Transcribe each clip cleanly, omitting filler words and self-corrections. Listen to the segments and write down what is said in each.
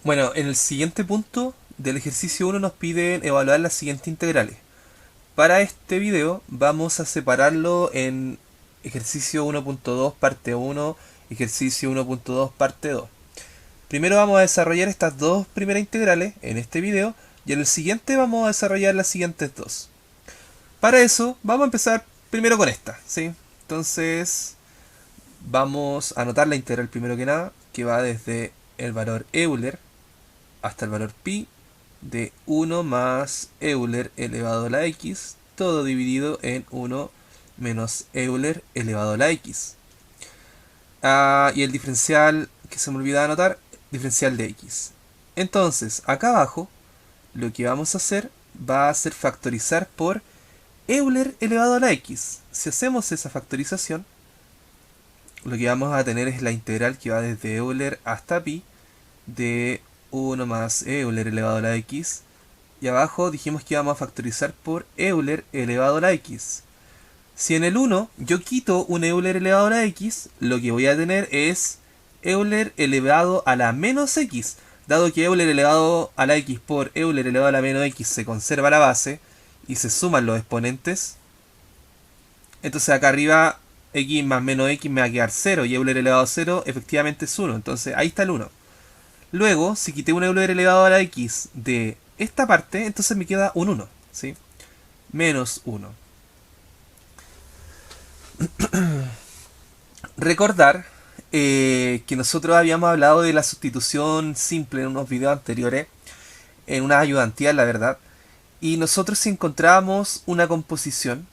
Bueno, en el siguiente punto del ejercicio 1 nos piden evaluar las siguientes integrales. Para este video vamos a separarlo en ejercicio 1.2 parte 1, ejercicio 1.2 parte 2. Primero vamos a desarrollar estas dos primeras integrales en este video y en el siguiente vamos a desarrollar las siguientes dos. Para eso vamos a empezar primero con esta, ¿sí? Entonces vamos a anotar la integral primero que nada, que va desde el valor Euler hasta el valor pi de 1 más Euler elevado a la x, todo dividido en 1 menos Euler elevado a la x. Y el diferencial que se me olvidaba anotar, diferencial de x. Entonces, acá abajo, lo que vamos a hacer va a ser factorizar por Euler elevado a la x. Si hacemos esa factorización, lo que vamos a tener es la integral que va desde Euler hasta pi de 1 más Euler elevado a la x. Y abajo dijimos que íbamos a factorizar por Euler elevado a la x. Si en el 1 yo quito un Euler elevado a la x, lo que voy a tener es Euler elevado a la menos x. Dado que Euler elevado a la x por Euler elevado a la menos x se conserva la base y se suman los exponentes, entonces acá arriba x más menos x me va a quedar 0 y Euler elevado a 0 efectivamente es 1. Entonces ahí está el 1. Luego, si quité un Euler elevado a la x de esta parte, entonces me queda un 1, ¿sí? Menos 1. Recordar que nosotros habíamos hablado de la sustitución simple en unos videos anteriores, en una ayudantía, la verdad, y nosotros si encontrábamos una composición,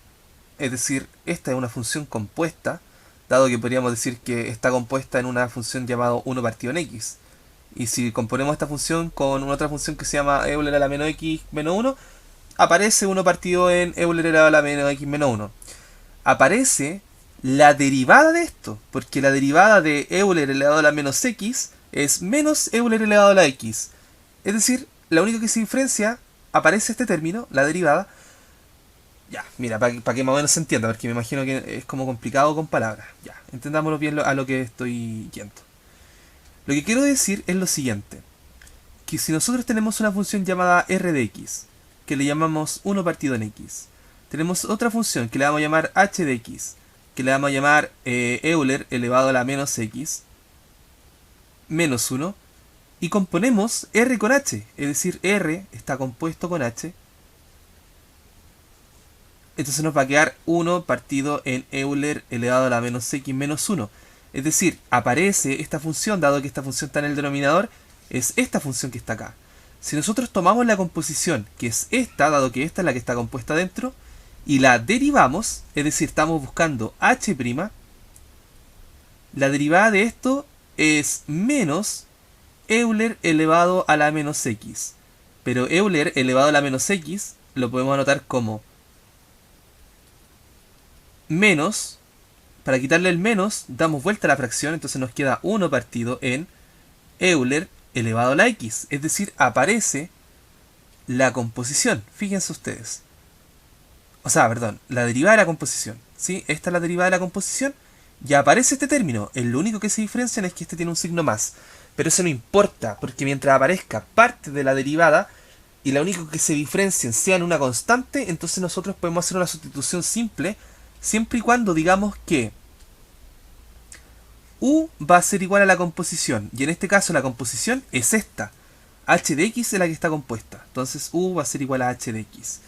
es decir, esta es una función compuesta, dado que podríamos decir que está compuesta en una función llamada 1 partido en x. Y si componemos esta función con una otra función que se llama Euler a la menos x menos 1, aparece 1 partido en Euler elevado a la menos x menos 1. Aparece la derivada de esto, porque la derivada de Euler elevado a la menos x es menos Euler elevado a la x. Es decir, la única que se diferencia, aparece este término, la derivada. Ya, mira, para que más o menos se entienda, porque me imagino que es como complicado con palabras. Ya, entendámoslo bien a lo que estoy yendo. Lo que quiero decir es lo siguiente, que si nosotros tenemos una función llamada r de x, que le llamamos 1 partido en x, tenemos otra función que le vamos a llamar h de x, que le vamos a llamar Euler elevado a la menos x, menos 1, y componemos r con h, es decir, r está compuesto con h, entonces nos va a quedar 1 partido en Euler elevado a la menos x menos 1. Es decir, aparece esta función, dado que esta función está en el denominador, es esta función que está acá. Si nosotros tomamos la composición, que es esta, dado que esta es la que está compuesta dentro, y la derivamos, es decir, estamos buscando h', la derivada de esto es menos Euler elevado a la menos x. Pero Euler elevado a la menos x lo podemos anotar como menos, para quitarle el menos, damos vuelta a la fracción, entonces nos queda 1 partido en Euler elevado a la x. Es decir, aparece la composición, fíjense ustedes. O sea, perdón, la derivada de la composición. ¿Sí? Esta es la derivada de la composición. Ya aparece este término. Lo único que se diferencian es que este tiene un signo más. Pero eso no importa, porque mientras aparezca parte de la derivada y la única que se diferencien sean una constante, entonces nosotros podemos hacer una sustitución simple, siempre y cuando digamos que u va a ser igual a la composición. Y en este caso la composición es esta. H de x es la que está compuesta. Entonces u va a ser igual a h de x.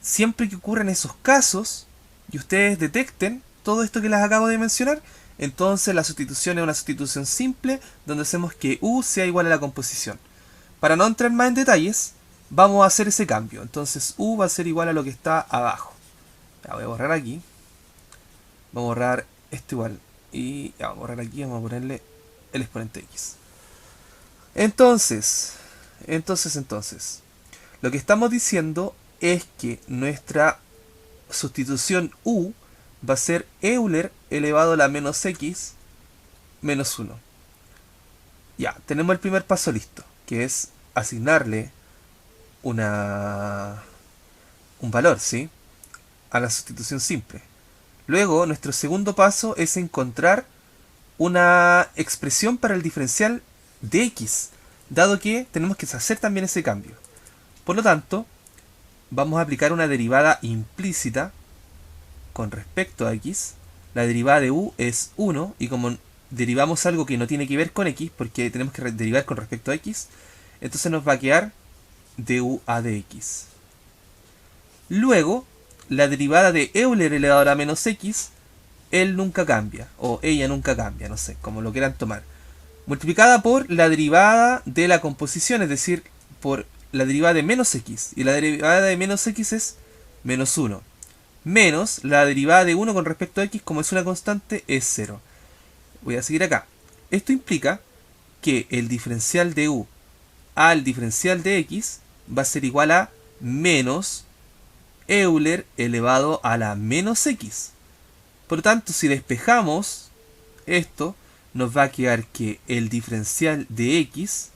Siempre que ocurran esos casos y ustedes detecten todo esto que les acabo de mencionar, entonces la sustitución es una sustitución simple donde hacemos que u sea igual a la composición. Para no entrar más en detalles, vamos a hacer ese cambio. Entonces u va a ser igual a lo que está abajo. La voy a borrar aquí. Vamos a borrar esto igual. Y vamos a borrar aquí, vamos a ponerle el exponente x. Entonces, lo que estamos diciendo es que nuestra sustitución u va a ser Euler elevado a la menos x menos 1. Ya, tenemos el primer paso listo, que es asignarle una un valor, ¿sí? A la sustitución simple. Luego, nuestro segundo paso es encontrar una expresión para el diferencial de x, dado que tenemos que hacer también ese cambio. Por lo tanto, vamos a aplicar una derivada implícita con respecto a x. La derivada de u es 1, y como derivamos algo que no tiene que ver con x, porque tenemos que derivar con respecto a x, entonces nos va a quedar du a dx. Luego, la derivada de Euler elevado a la menos x, él nunca cambia, o ella nunca cambia, no sé, como lo quieran tomar, multiplicada por la derivada de la composición, es decir, por la derivada de menos x, y la derivada de menos x es menos 1, menos la derivada de 1 con respecto a x, como es una constante, es 0. Voy a seguir acá. Esto implica que el diferencial de u al diferencial de x va a ser igual a menos Euler elevado a la menos x. Por lo tanto, si despejamos esto, nos va a quedar que el diferencial de x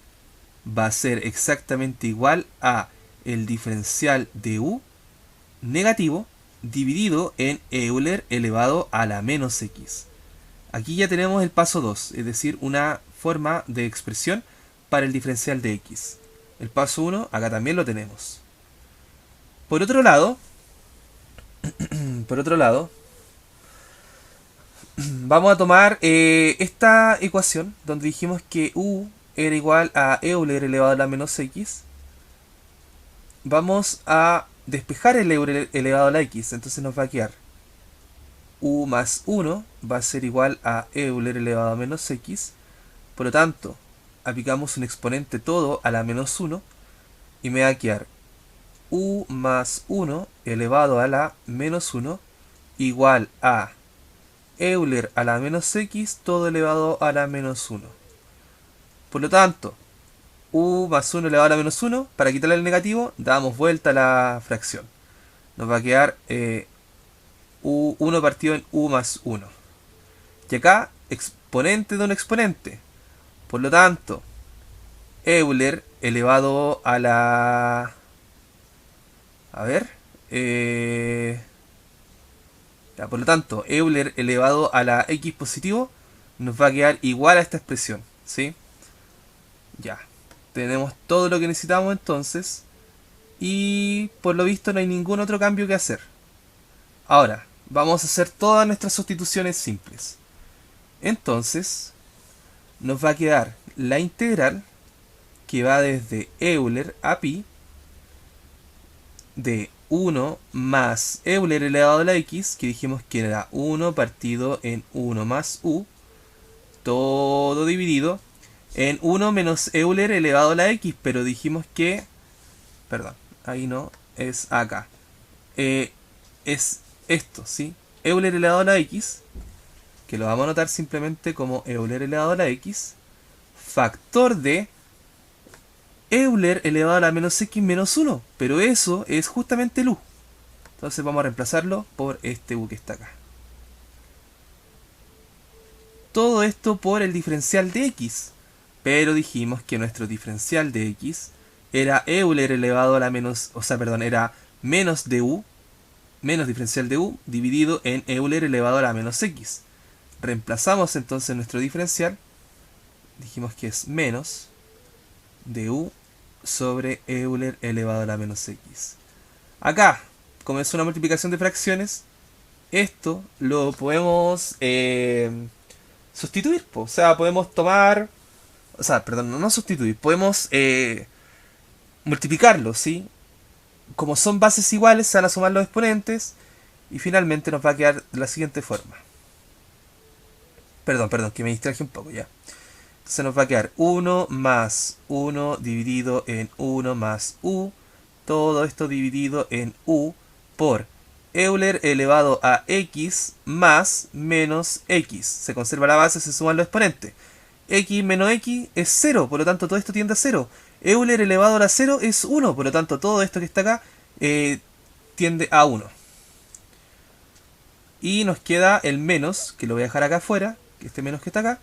va a ser exactamente igual a el diferencial de u negativo dividido en Euler elevado a la menos x. Aquí ya tenemos el paso 2, es decir, una forma de expresión para el diferencial de x. El paso 1 acá también lo tenemos. Por otro lado, vamos a tomar esta ecuación donde dijimos que u era igual a Euler elevado a la menos x. Vamos a despejar el Euler elevado a la x, entonces nos va a quedar u más 1 va a ser igual a Euler elevado a menos x. Por lo tanto, aplicamos un exponente todo a la menos 1 y me va a quedar u más 1 elevado a la menos 1 igual a Euler a la menos x todo elevado a la menos 1. Por lo tanto, u más 1 elevado a la menos 1, para quitarle el negativo, damos vuelta a la fracción. Nos va a quedar u1 partido en u más 1. Y acá, exponente de un exponente. Por lo tanto, Euler elevado a la... A ver... Ya, por lo tanto, Euler elevado a la x positivo nos va a quedar igual a esta expresión, ¿sí? Ya, tenemos todo lo que necesitamos entonces, y por lo visto no hay ningún otro cambio que hacer. Ahora, vamos a hacer todas nuestras sustituciones simples. Entonces, nos va a quedar la integral que va desde Euler a pi de 1 más Euler elevado a la x, que dijimos que era 1 partido en 1 más u, todo dividido en 1 menos Euler elevado a la x, pero dijimos que... Perdón, ahí no, es acá. Es esto, ¿sí? Euler elevado a la x, que lo vamos a anotar simplemente como Euler elevado a la x, factor de Euler elevado a la menos x menos 1, pero eso es justamente el u. Entonces vamos a reemplazarlo por este u que está acá. Todo esto por el diferencial de x, pero dijimos que nuestro diferencial de x era Euler elevado a la menos, era menos de u, menos diferencial de u, dividido en Euler elevado a la menos x. Reemplazamos entonces nuestro diferencial, dijimos que es menos de u sobre Euler elevado a la menos x. Acá, como es una multiplicación de fracciones, esto lo podemos sustituir. O sea, podemos tomar... O sea, perdón, no sustituir. Podemos multiplicarlo, ¿sí? Como son bases iguales, se van a sumar los exponentes y finalmente nos va a quedar de la siguiente forma. Perdón, que me distraje un poco ya. Entonces nos va a quedar 1 más 1 dividido en 1 más u, todo esto dividido en u por Euler elevado a x más menos x. Se conserva la base, se suman los exponentes. X menos x es 0, por lo tanto todo esto tiende a 0. Euler elevado a la 0 es 1, por lo tanto todo esto que está acá tiende a 1. Y nos queda el menos, que lo voy a dejar acá afuera, que este menos que está acá,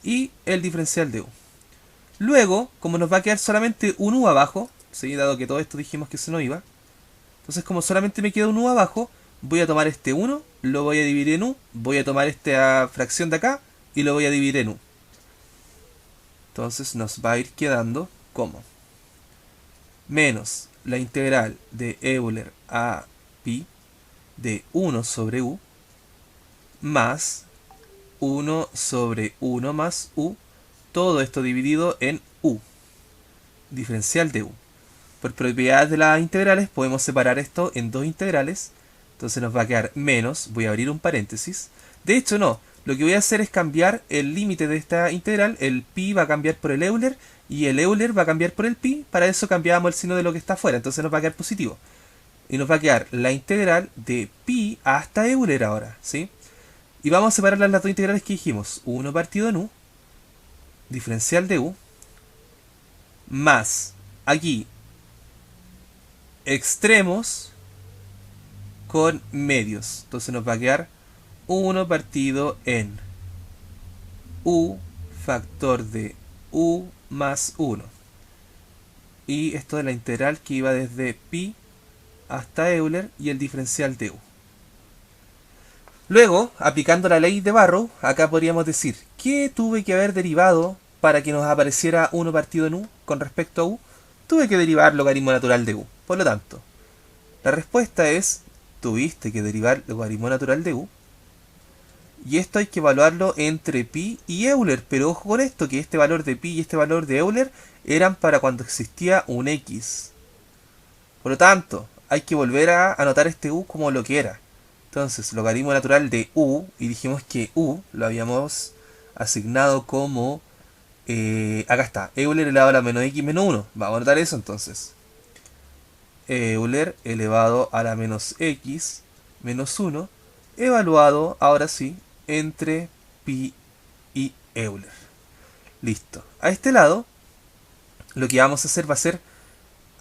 y el diferencial de u. Luego, como nos va a quedar solamente un u abajo, ¿sí? Dado que todo esto dijimos que se nos iba, entonces como solamente me queda un u abajo, voy a tomar este 1, lo voy a dividir en u, voy a tomar esta fracción de acá y lo voy a dividir en u. Entonces nos va a ir quedando como menos la integral de Euler a pi de 1 sobre u más 1 sobre 1 más u, todo esto dividido en u, diferencial de u. Por propiedades de las integrales podemos separar esto en dos integrales, entonces nos va a quedar menos, voy a abrir un paréntesis. De hecho no, lo que voy a hacer es cambiar el límite de esta integral, el pi va a cambiar por el Euler y el Euler va a cambiar por el pi, para eso cambiamos el signo de lo que está afuera, entonces nos va a quedar positivo. Y nos va a quedar la integral de pi hasta Euler ahora, ¿sí? Y vamos a separar las dos integrales que dijimos, 1 partido en u, diferencial de u, más, aquí, extremos con medios. Entonces nos va a quedar 1 partido en u factor de u más 1. Y esto de la integral que iba desde pi hasta Euler y el diferencial de u. Luego, aplicando la ley de Barrow, acá podríamos decir, ¿qué tuve que haber derivado para que nos apareciera 1 partido en u con respecto a u? Tuve que derivar logaritmo natural de u. Por lo tanto, la respuesta es, tuviste que derivar logaritmo natural de u. Y esto hay que evaluarlo entre pi y Euler. Pero ojo con esto, que este valor de pi y este valor de Euler eran para cuando existía un x. Por lo tanto, hay que volver a anotar este u como lo que era. Entonces, logaritmo natural de u, y dijimos que u lo habíamos asignado como... acá está, Euler elevado a la menos x menos 1. Vamos a anotar eso entonces. Euler elevado a la menos x menos 1, evaluado, ahora sí, entre pi y Euler. Listo. A este lado, lo que vamos a hacer va a ser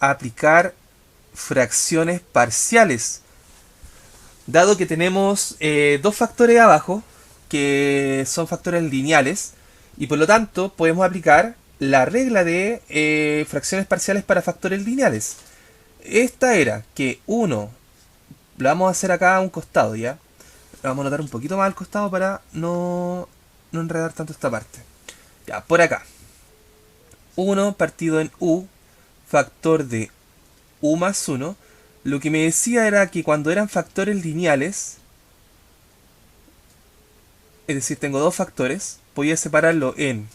aplicar fracciones parciales. Dado que tenemos dos factores abajo, que son factores lineales, y por lo tanto podemos aplicar la regla de fracciones parciales para factores lineales. Esta era que 1, lo vamos a hacer acá a un costado, ¿ya? Lo vamos a anotar un poquito más al costado para no enredar tanto esta parte. Ya, por acá. 1 partido en u, factor de u más 1. Lo que me decía era que cuando eran factores lineales, es decir, tengo dos factores, podía separarlo en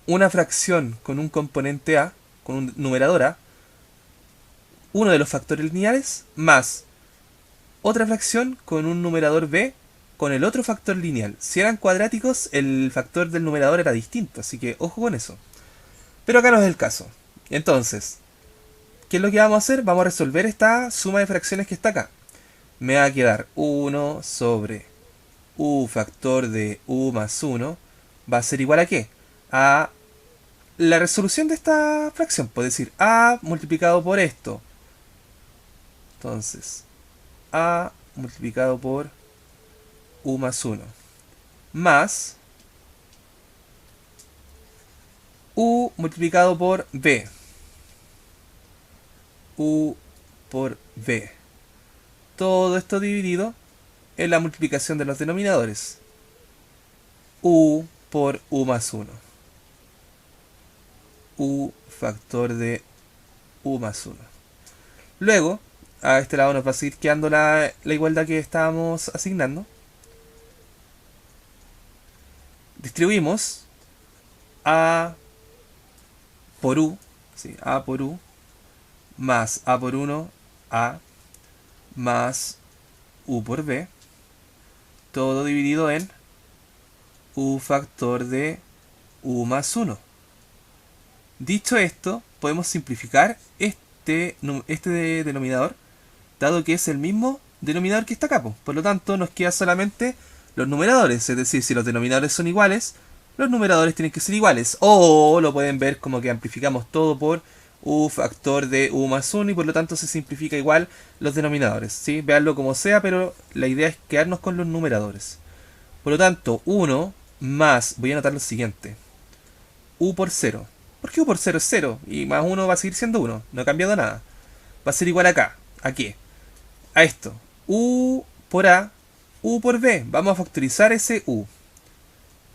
una fracción con un componente a, con un numerador a, uno de los factores lineales, más otra fracción con un numerador b con el otro factor lineal. Si eran cuadráticos, el factor del numerador era distinto, así que ojo con eso. Pero acá no es el caso. Entonces, ¿qué es lo que vamos a hacer? Vamos a resolver esta suma de fracciones que está acá. Me va a quedar 1 sobre u factor de u más 1. ¿Va a ser igual a qué? A la resolución de esta fracción. Puedo decir a multiplicado por esto. Entonces, a multiplicado por u más 1. Más u multiplicado por b. U por b. Todo esto dividido en la multiplicación de los denominadores. U por u más 1. U factor de u más 1. Luego, a este lado nos va a seguir quedando la igualdad que estábamos asignando. Distribuimos a por u, ¿sí? A por u, más a por 1, a, más u por b, todo dividido en u factor de u más 1. Dicho esto, podemos simplificar este denominador, dado que es el mismo denominador que está acá. Por lo tanto, nos queda solamente los numeradores, es decir, si los denominadores son iguales, los numeradores tienen que ser iguales. O lo pueden ver como que amplificamos todo por u factor de u más 1 y por lo tanto se simplifica igual los denominadores, ¿sí? Veanlo como sea, pero la idea es quedarnos con los numeradores. Por lo tanto, 1 más, voy a anotar lo siguiente, u por 0. ¿Por qué u por 0 es 0? Y más 1 va a seguir siendo 1, no ha cambiado nada. Va a ser igual acá. ¿A qué? A esto. U por a, u por b. Vamos a factorizar ese u.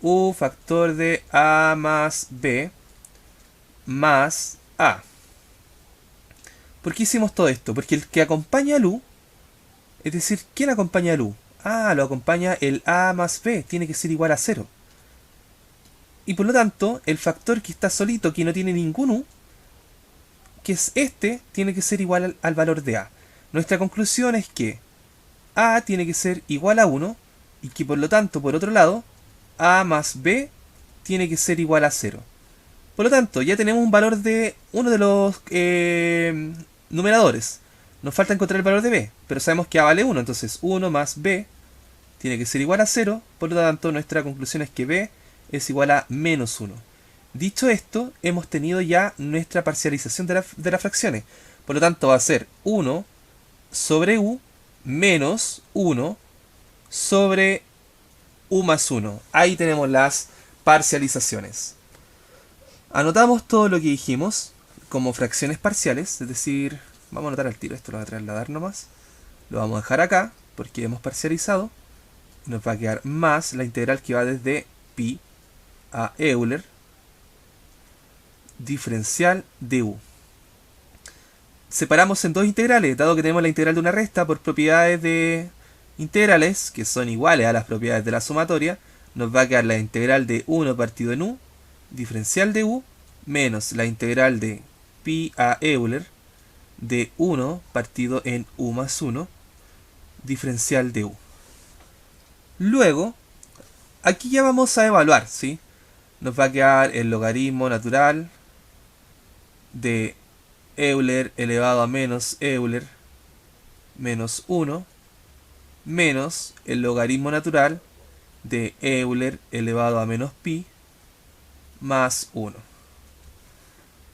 u factor de a más b más a. ¿Por qué hicimos todo esto? Porque el que acompaña al u, es decir, ¿quién acompaña al u? Ah, lo acompaña el a más b, tiene que ser igual a 0. Y por lo tanto, el factor que está solito, que no tiene ningún u, que es este, tiene que ser igual al valor de a. Nuestra conclusión es que a tiene que ser igual a 1 y que por lo tanto, por otro lado, a más b tiene que ser igual a 0. Por lo tanto, ya tenemos un valor de uno de los numeradores. Nos falta encontrar el valor de b, pero sabemos que a vale 1, entonces 1 más b tiene que ser igual a 0, por lo tanto nuestra conclusión es que b es igual a menos 1. Dicho esto, hemos tenido ya nuestra parcialización de las fracciones. Por lo tanto va a ser 1 sobre u menos 1 sobre u más 1. Ahí tenemos las parcializaciones. Anotamos todo lo que dijimos como fracciones parciales, es decir, vamos a anotar al tiro, esto lo voy a trasladar nomás. Lo vamos a dejar acá porque hemos parcializado. Nos va a quedar más la integral que va desde pi a Euler diferencial de u. Separamos en dos integrales, dado que tenemos la integral de una resta por propiedades de integrales, que son iguales a las propiedades de la sumatoria, nos va a quedar la integral de 1 partido en u, diferencial de u, menos la integral de pi a Euler de 1 partido en u más 1, diferencial de u. Luego, aquí ya vamos a evaluar, ¿sí? Nos va a quedar el logaritmo natural de Euler elevado a menos Euler menos 1 menos el logaritmo natural de Euler elevado a menos pi más 1.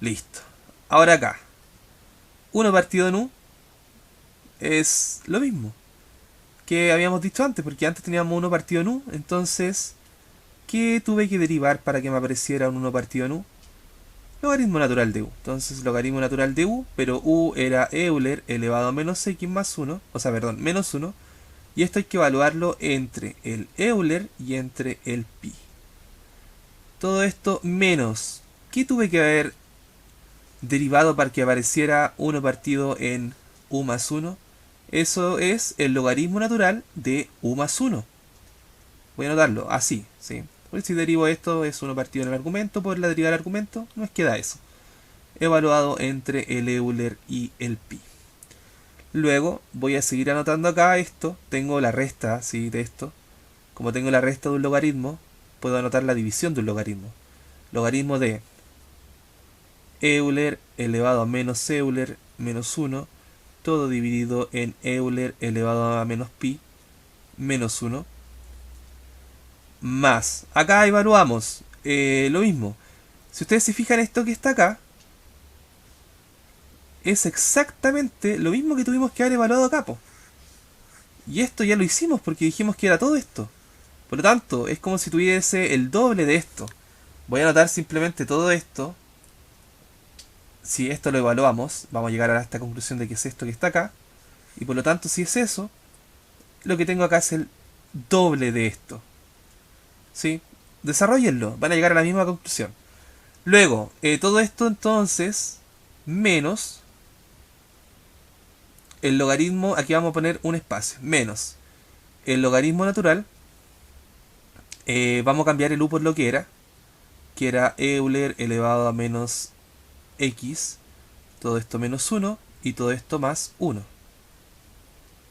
Listo. Ahora acá, 1 partido en u es lo mismo que habíamos dicho antes, porque antes teníamos 1 partido en u, entonces, ¿qué tuve que derivar para que me apareciera un 1 partido en u? Logaritmo natural de u. Entonces, logaritmo natural de u, pero u era Euler elevado a menos x más 1, o sea, perdón, menos 1, y esto hay que evaluarlo entre el Euler y entre el pi. Todo esto menos, ¿qué tuve que haber derivado para que apareciera 1 partido en u más 1? Eso es el logaritmo natural de u más 1. Voy a anotarlo así, ¿sí? Porque si derivo esto es 1 partido en el argumento, por la derivada del argumento, nos queda eso. Evaluado entre el Euler y el pi. Luego voy a seguir anotando acá esto. Tengo la resta, ¿sí? De esto. Como tengo la resta de un logaritmo, puedo anotar la división de un logaritmo. Logaritmo de Euler elevado a menos Euler menos 1, todo dividido en Euler elevado a menos pi menos 1, más. Acá evaluamos lo mismo. Si ustedes se fijan, esto que está acá es exactamente lo mismo que tuvimos que haber evaluado acá, po. Y esto ya lo hicimos porque dijimos que era todo esto. Por lo tanto, es como si tuviese el doble de esto. Voy a anotar simplemente todo esto. Si esto lo evaluamos, vamos a llegar a esta conclusión de que es esto que está acá. Y por lo tanto, si es eso, lo que tengo acá es el doble de esto. ¿Sí? Desarrollenlo, van a llegar a la misma conclusión. Luego, todo esto entonces, menos el logaritmo, aquí vamos a poner un espacio, menos el logaritmo natural, vamos a cambiar el u por lo que era Euler elevado a menos x, todo esto menos 1 y todo esto más 1.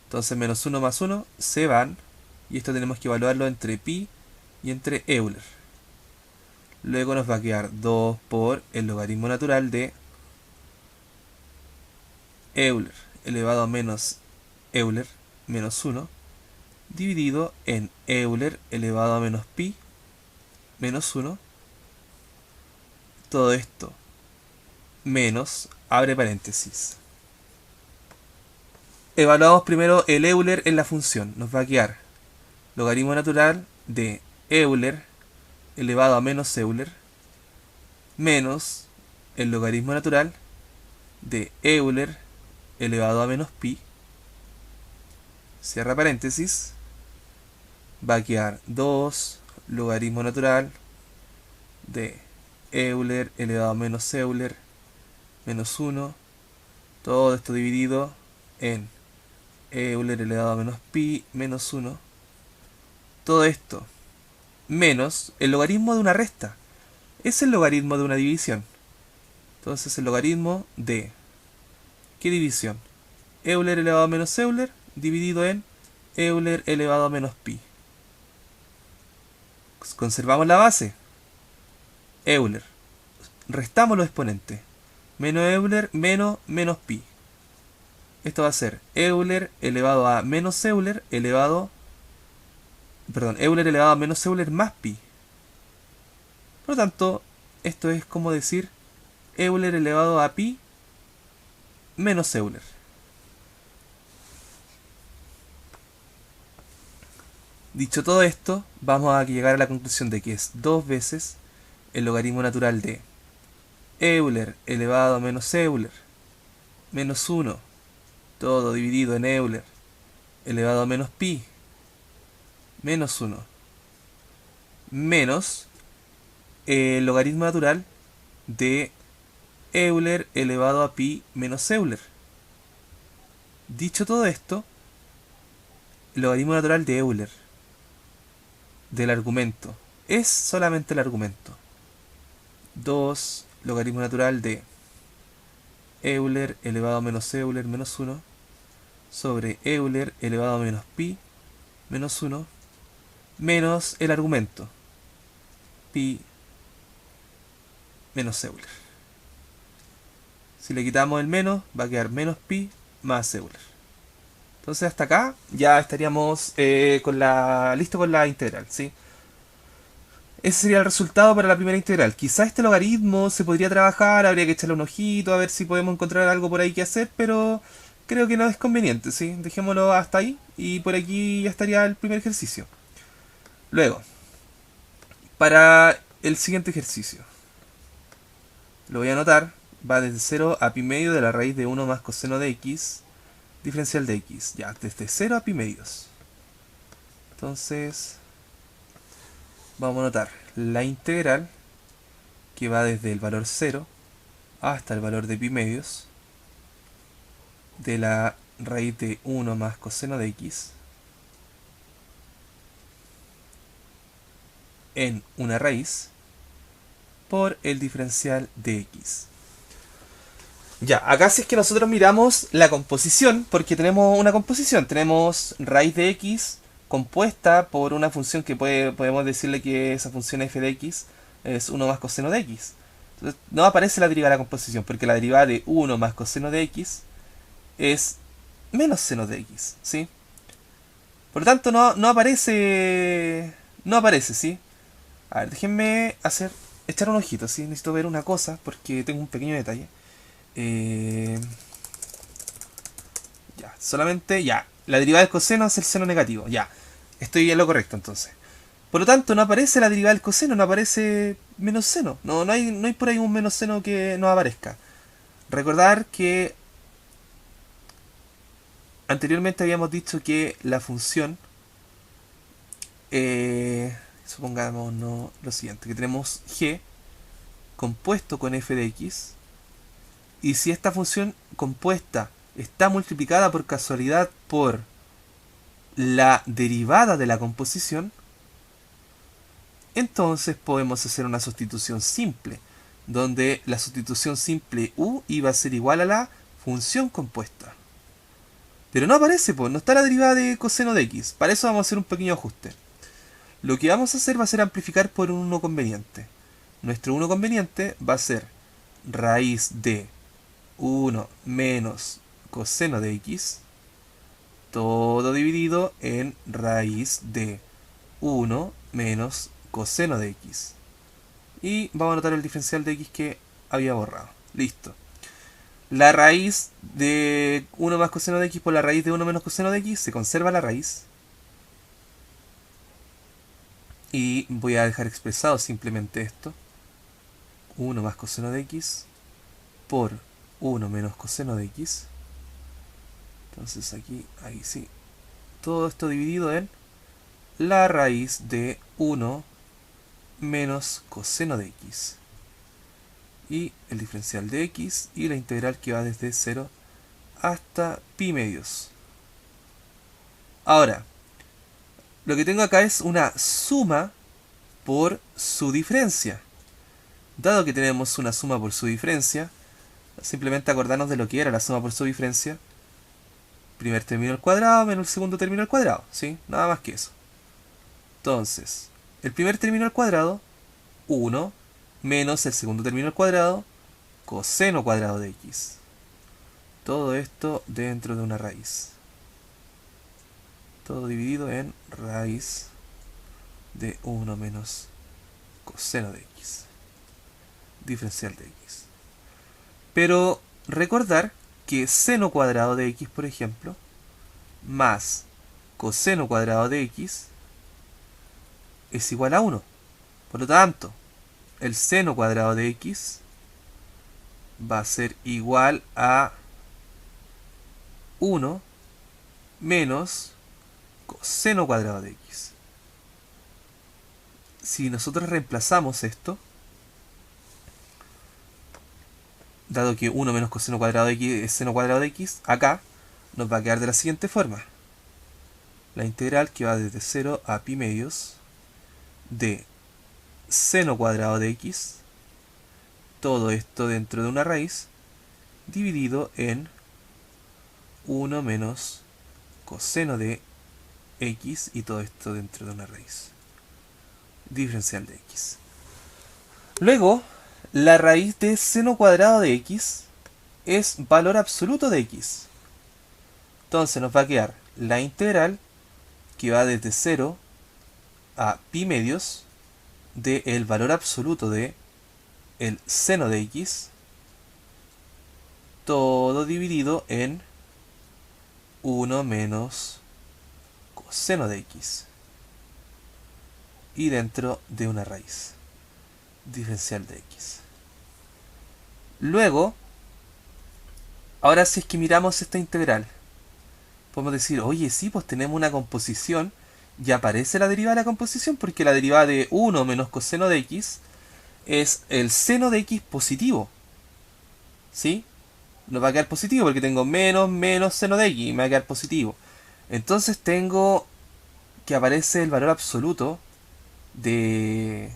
Entonces menos 1 más 1 se van, y esto tenemos que evaluarlo entre pi y entre Euler. Luego nos va a quedar 2 por el logaritmo natural de Euler elevado a menos Euler menos 1 dividido en Euler elevado a menos pi menos 1. Todo esto menos, abre paréntesis. Evaluamos primero el Euler en la función. Nos va a quedar logaritmo natural de Euler elevado a menos Euler menos el logaritmo natural de Euler elevado a menos pi, cierra paréntesis, va a quedar 2 logaritmo natural de Euler elevado a menos Euler menos 1. Todo esto dividido en Euler elevado a menos pi menos 1. Todo esto menos el logaritmo de una resta. Es el logaritmo de una división. Entonces el logaritmo de... ¿Qué división? Euler elevado a menos Euler dividido en Euler elevado a menos pi. Conservamos la base. Euler. Restamos los exponentes. Menos Euler menos pi. Esto va a ser Euler elevado a menos Euler elevado... Perdón, Euler elevado a menos Euler más pi. Por lo tanto, esto es como decir Euler elevado a pi menos Euler. Dicho todo esto, vamos a llegar a la conclusión de que es 2 veces el logaritmo natural de Euler elevado a menos Euler menos 1, todo dividido en Euler elevado a menos pi menos 1 menos el logaritmo natural de Euler elevado a pi menos Euler. Dicho todo esto, el logaritmo natural de Euler del argumento es solamente el argumento. 2 logaritmo natural de Euler elevado a menos Euler menos 1 sobre Euler elevado a menos pi menos 1 menos el argumento pi menos Euler. Si le quitamos el menos, va a quedar menos pi más Euler. Entonces hasta acá ya estaríamos listo con la integral, ¿sí? Ese sería el resultado para la primera integral. Quizá este logaritmo se podría trabajar, habría que echarle un ojito a ver si podemos encontrar algo por ahí que hacer, pero creo que no es conveniente, ¿sí? Dejémoslo hasta ahí y por aquí ya estaría el primer ejercicio. Luego, para el siguiente ejercicio, lo voy a anotar, va desde 0 a pi medio de la raíz de 1 más coseno de x, diferencial de x, ya, desde 0 a pi medios. Entonces, vamos a anotar la integral, que va desde el valor 0 hasta el valor de pi medios, de la raíz de 1 más coseno de x, en una raíz, por el diferencial de x. Ya, acá si es que nosotros miramos la composición, porque tenemos una composición, tenemos raíz de x compuesta por una función que podemos decirle que esa función f de x es 1 más coseno de x. Entonces no aparece la derivada de la composición, porque la derivada de 1 más coseno de x es menos seno de x, ¿sí? Por lo tanto no aparece, ¿sí? A ver, déjenme echar un ojito, ¿sí? Necesito ver una cosa, porque tengo un pequeño detalle. Ya, solamente, ya. La derivada del coseno es el seno negativo, ya. Estoy en lo correcto entonces. Por lo tanto, no aparece la derivada del coseno, no aparece menos seno. No hay por ahí un menos seno que no aparezca. Recordar que anteriormente habíamos dicho que la función, supongamos no, lo siguiente, que tenemos g compuesto con f de x, y si esta función compuesta está multiplicada por casualidad por la derivada de la composición, entonces podemos hacer una sustitución simple, donde la sustitución simple u iba a ser igual a la función compuesta. Pero no aparece, pues, no está la derivada de coseno de x. Para eso vamos a hacer un pequeño ajuste. Lo que vamos a hacer va a ser amplificar por un 1 conveniente. Nuestro 1 conveniente va a ser raíz de 1 menos coseno de x, todo dividido en raíz de 1 menos coseno de x. Y vamos a anotar el diferencial de x que había borrado. Listo. La raíz de 1 más coseno de x por la raíz de 1 menos coseno de x, se conserva la raíz. Y voy a dejar expresado simplemente esto. 1 más coseno de x por 1 menos coseno de x. Entonces aquí, ahí sí. Todo esto dividido en la raíz de 1 menos coseno de x. Y el diferencial de x y la integral que va desde 0 hasta pi medios. Ahora, lo que tengo acá es una suma por su diferencia. Dado que tenemos una suma por su diferencia, simplemente acordarnos de lo que era la suma por su diferencia. Primer término al cuadrado menos el segundo término al cuadrado, ¿sí? Nada más que eso. Entonces, el primer término al cuadrado, 1, menos el segundo término al cuadrado, coseno cuadrado de x. Todo esto dentro de una raíz. Todo dividido en raíz de 1 menos coseno de x. Diferencial de x. Pero recordar que seno cuadrado de x, por ejemplo, más coseno cuadrado de x es igual a 1. Por lo tanto, el seno cuadrado de x va a ser igual a 1 menos coseno cuadrado de x. Si nosotros reemplazamos esto, dado que 1 menos coseno cuadrado de x es seno cuadrado de x, acá nos va a quedar de la siguiente forma. La integral que va desde 0 a pi medios de seno cuadrado de x, todo esto dentro de una raíz, dividido en 1 menos coseno de x y todo esto dentro de una raíz. Diferencial de x. Luego, la raíz de seno cuadrado de x es valor absoluto de x. Entonces nos va a quedar la integral que va desde 0 a pi medios del valor absoluto de el seno de x, todo dividido en 1 menos coseno de x y dentro de una raíz. Diferencial de x. Luego, ahora si es que miramos esta integral, podemos decir, oye, sí, pues tenemos una composición y aparece la derivada de la composición porque la derivada de 1 menos coseno de x es el seno de x positivo. ¿Sí? Nos va a quedar positivo porque tengo menos seno de x y me va a quedar positivo. Entonces tengo que aparece el valor absoluto de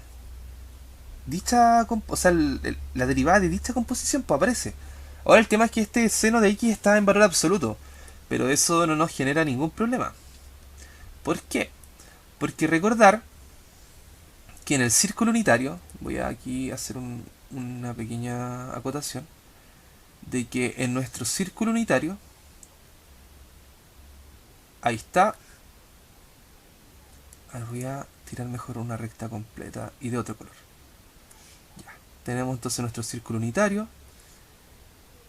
dicha, o sea, la derivada de dicha composición, pues aparece. Ahora el tema es que este seno de x está en valor absoluto, pero eso no nos genera ningún problema. ¿Por qué? Porque recordar que en el círculo unitario, voy a aquí hacer una pequeña acotación, de que en nuestro círculo unitario, ahí está, ahora voy a tirar mejor una recta completa y de otro color. Ya, tenemos entonces nuestro círculo unitario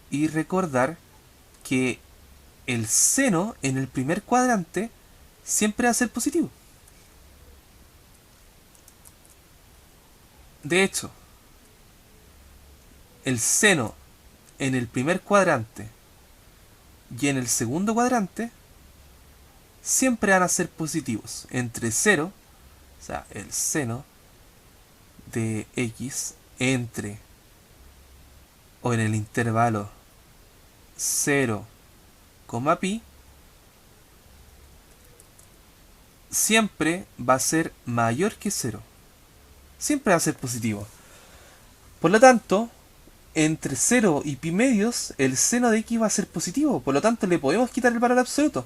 y recordar que el seno en el primer cuadrante siempre va a ser positivo. De hecho, el seno en el primer cuadrante y en el segundo cuadrante siempre van a ser positivos. Entre 0, o sea, el seno de x entre o en el intervalo 0, pi, siempre va a ser mayor que 0. Siempre va a ser positivo. Por lo tanto, entre 0 y pi medios, el seno de x va a ser positivo. Por lo tanto, le podemos quitar el valor absoluto.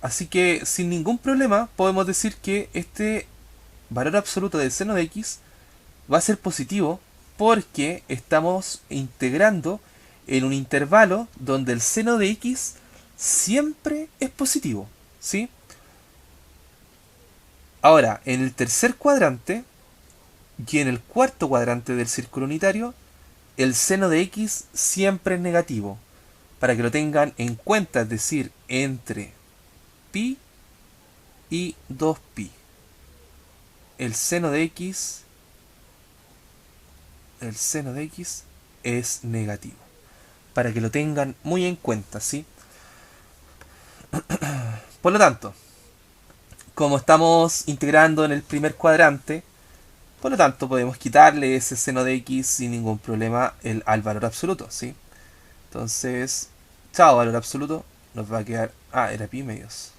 Así que, sin ningún problema, podemos decir que este valor absoluto del seno de x va a ser positivo porque estamos integrando en un intervalo donde el seno de x siempre es positivo, ¿sí? Ahora, en el tercer cuadrante y en el cuarto cuadrante del círculo unitario, el seno de x siempre es negativo. Para que lo tengan en cuenta, es decir, entre pi y 2pi. El seno de x es negativo. Para que lo tengan muy en cuenta, ¿sí? Por lo tanto, como estamos integrando en el primer cuadrante, Por lo tanto, podemos quitarle ese seno de x sin ningún problema al valor absoluto, ¿sí? Entonces, chao valor absoluto, nos va a quedar... Ah, era pi medios.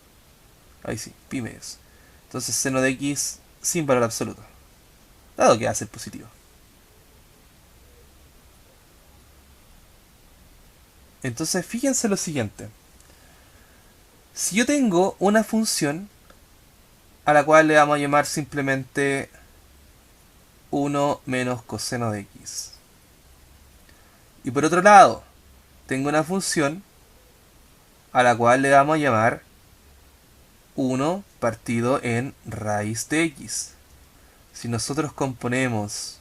Ahí sí, pi medios. Entonces, seno de x sin valor absoluto, dado que va a ser positivo. Entonces, fíjense lo siguiente. Si yo tengo una función a la cual le vamos a llamar simplemente 1 menos coseno de x. Y por otro lado, tengo una función a la cual le vamos a llamar 1 partido en raíz de x. Si nosotros componemos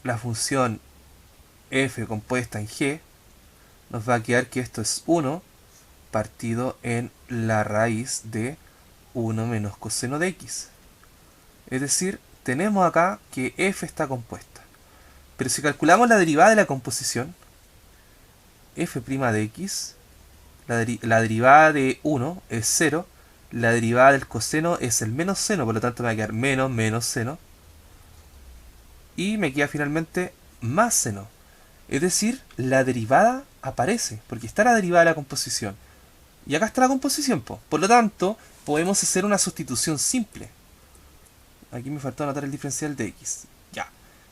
la función f compuesta en g, nos va a quedar que esto es 1 partido en la raíz de 1 menos coseno de x. Es decir, tenemos acá que f está compuesta. Pero si calculamos la derivada de la composición, f' de x, la derivada de 1 es 0, la derivada del coseno es el menos seno, por lo tanto me va a quedar menos menos seno, y me queda finalmente más seno. Es decir, la derivada aparece, porque está la derivada de la composición. Y acá está la composición, po. Por lo tanto, podemos hacer una sustitución simple. Aquí me faltó anotar el diferencial de x. Ya.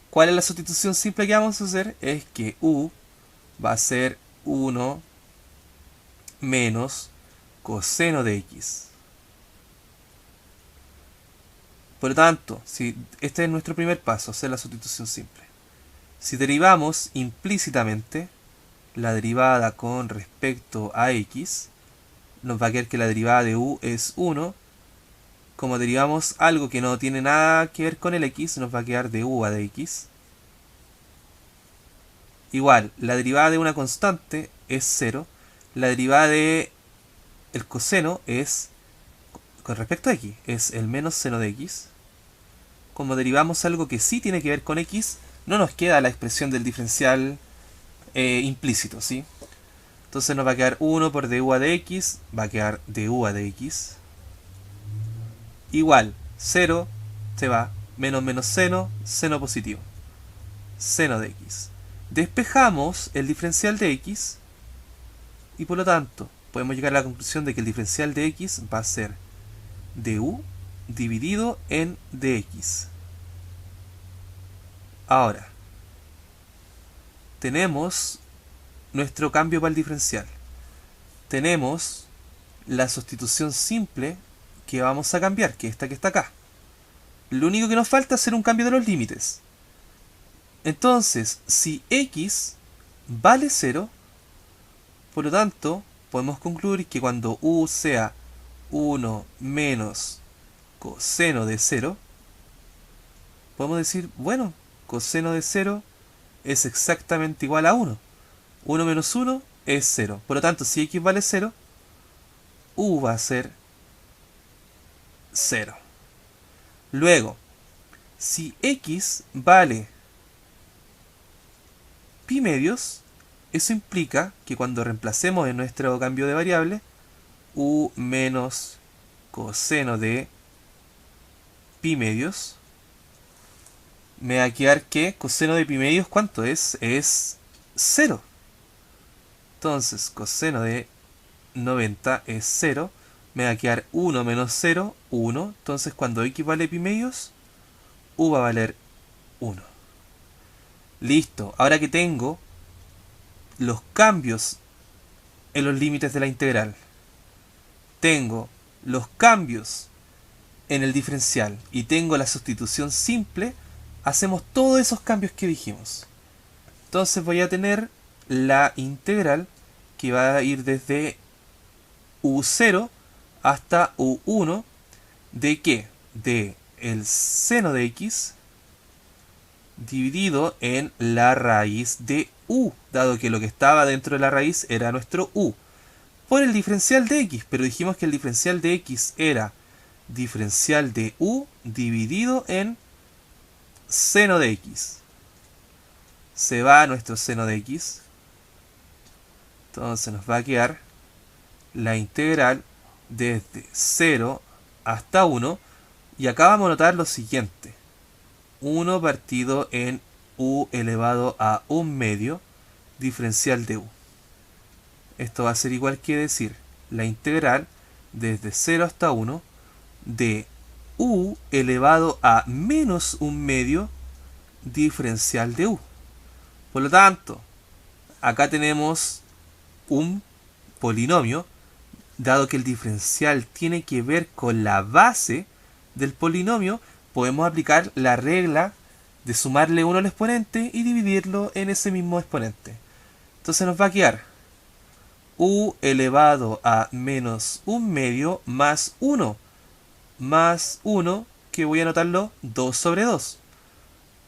¿Cuál es la sustitución simple que vamos a hacer? Es que u va a ser 1 menos coseno de x. Por lo tanto, si este es nuestro primer paso, hacer la sustitución simple. Si derivamos implícitamente la derivada con respecto a x, nos va a quedar que la derivada de u es 1. Como derivamos algo que no tiene nada que ver con el x, nos va a quedar de u a de x. Igual, la derivada de una constante es 0. La derivada de el coseno es, con respecto a x, es el menos seno de x. Como derivamos algo que sí tiene que ver con x, no nos queda la expresión del diferencial implícito, ¿sí? Entonces nos va a quedar 1 por du a de x, va a quedar du a de x. Igual, 0 se va, menos menos seno, seno positivo. Seno de x. Despejamos el diferencial de x y por lo tanto podemos llegar a la conclusión de que el diferencial de x va a ser du dividido en dx. Ahora, tenemos nuestro cambio para el diferencial. Tenemos la sustitución simple que vamos a cambiar, que es esta que está acá. Lo único que nos falta es hacer un cambio de los límites. Entonces, si x vale 0, por lo tanto, podemos concluir que cuando u sea 1 menos coseno de 0, podemos decir, bueno, coseno de 0 es exactamente igual a 1. 1 menos 1 es 0. Por lo tanto, si x vale 0, u va a ser 0. Luego, si x vale pi medios, eso implica que cuando reemplacemos en nuestro cambio de variable, u menos coseno de pi medios, me va a quedar que coseno de pi medios, ¿cuánto es? Es 0. Entonces, coseno de 90 es 0. Me va a quedar 1 menos 0, 1. Entonces, cuando x vale pi medios, u va a valer 1. Listo. Ahora que tengo los cambios en los límites de la integral, tengo los cambios en el diferencial y tengo la sustitución simple, hacemos todos esos cambios que dijimos. Entonces voy a tener la integral que va a ir desde u0 hasta u1 de ¿qué? De el seno de x dividido en la raíz de u, dado que lo que estaba dentro de la raíz era nuestro u, por el diferencial de x, pero dijimos que el diferencial de x era diferencial de u dividido en seno de x. Se va a nuestro seno de x, entonces nos va a quedar la integral desde 0 hasta 1, y acá vamos a notar lo siguiente. 1 partido en u elevado a 1/2 diferencial de u. Esto va a ser igual que decir la integral desde 0 hasta 1 de u elevado a menos 1/2 diferencial de u. Por lo tanto, acá tenemos un polinomio, dado que el diferencial tiene que ver con la base del polinomio, podemos aplicar la regla de sumarle 1 al exponente y dividirlo en ese mismo exponente. Entonces nos va a quedar u elevado a menos 1/2 más 1, que voy a anotarlo 2 sobre 2.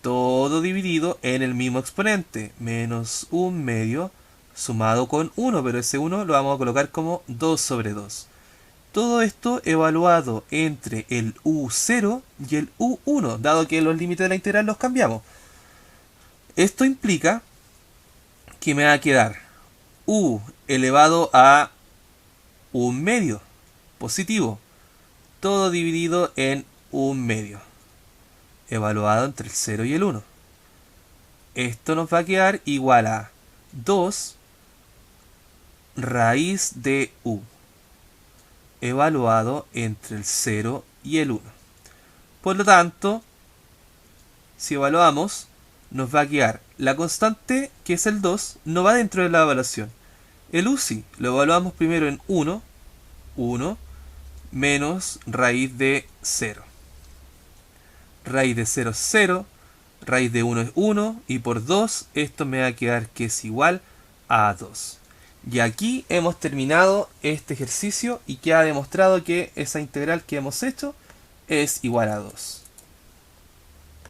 Todo dividido en el mismo exponente, menos 1/2 sumado con 1, pero ese 1 lo vamos a colocar como 2 sobre 2. Todo esto evaluado entre el u0 y el u1, dado que los límites de la integral los cambiamos. Esto implica que me va a quedar u elevado a 1/2 positivo, todo dividido en 1/2, evaluado entre el 0 y el 1. Esto nos va a quedar igual a 2 raíz de u, evaluado entre el 0 y el 1. Por lo tanto, si evaluamos, nos va a quedar la constante, que es el 2, no va dentro de la evaluación. El u sí, lo evaluamos primero en 1, menos raíz de 0. Raíz de 0 es 0, raíz de 1 es 1, y por 2 esto me va a quedar que es igual a 2. Y aquí hemos terminado este ejercicio y queda demostrado que esa integral que hemos hecho es igual a 2.